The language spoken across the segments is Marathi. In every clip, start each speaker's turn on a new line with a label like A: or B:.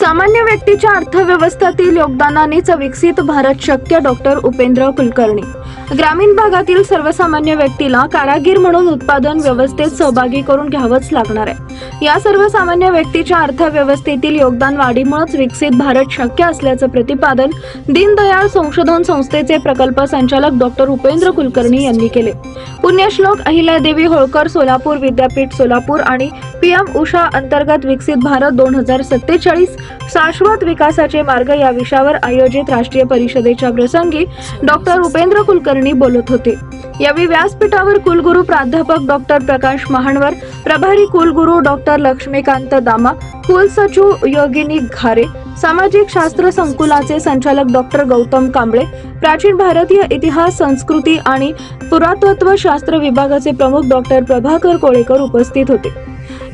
A: सामान्य व्यक्तीच्या अर्थव्यवस्थेतील योगदानानेच विकसित भारत शक्य. डॉक्टर उपेंद्र कुलकर्णी. ग्रामीण भागातील सर्वसामान्य व्यक्तीला कारागीर म्हणून उत्पादन व्यवस्थेत सहभागी करून घ्यावंच लागणार आहे. या सर्वसामान्य व्यक्तीच्या अर्थव्यवस्थेतील योगदान वाढीमुळेच विकसित भारत शक्य असल्याचं प्रतिपादन दीनदयाळ संशोधन संस्थेचे प्रकल्प संचालक डॉक्टर उपेंद्र कुलकर्णी यांनी केले. पुण्यश्लोक अहिल्यादेवी होळकर सोलापूर विद्यापीठ सोलापूर आणि PM उषा अंतर्गत विकसित भारत 2047 शाश्वत विकासाचे मार्ग या विषयावर आयोजित राष्ट्रीय परिषदेच्या प्रसंगी डॉक्टर उपेंद्र कुलकर्णी बोलत होते. यावेळी व्यासपीठावर कुलगुरू प्राध्यापक डॉक्टर प्रकाश महानवर, प्रभारी कुलगुरू डॉक्टर लक्ष्मीकांत दामा, कुलसचिव योगिनी घारे, सामाजिक शास्त्र संकुलाचे संचालक डॉक्टर गौतम कांबळे, प्राचीन भारतीय इतिहास, संस्कृती आणि पुरातत्व शास्त्र विभागाचे प्रमुख डॉक्टर प्रभाकर कोळेकर उपस्थित होते.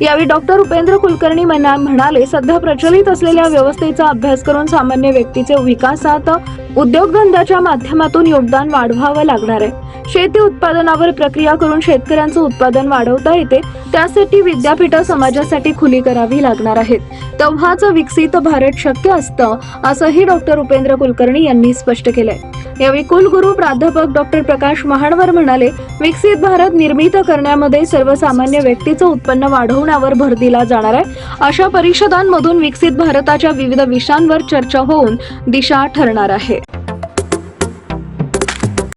A: यावेळी डॉक्टर उपेंद्र कुलकर्णी म्हणाले, सध्या प्रचलित असलेल्या व्यवस्थेचा अभ्यास करून सामान्य व्यक्तीचे विकासात उद्योगधंद्याच्या माध्यमातून योगदान वाढवावं लागणार आहे. शेती उत्पादनावर प्रक्रिया करून शेतकऱ्यांचं उत्पादन वाढवता येते. त्यासाठी विद्यापीठं समाजासाठी खुली करावी लागणार आहेत. तेव्हाच विकसित भारत शक्य असतं, असंही डॉक्टर उपेंद्र कुलकर्णी यांनी स्पष्ट केलंय. यावेळी कुलगुरू प्राध्यापक डॉक्टर प्रकाश महानवर म्हणाले, विकसित भारत निर्मित करण्यामध्ये सर्वसामान्य व्यक्तीचं उत्पन्न वाढवण्यावर भर दिला जाणार आहे. अशा परिषदांमधून विकसित भारताच्या विविध विषयांवर चर्चा होऊन दिशा ठरणार आहे.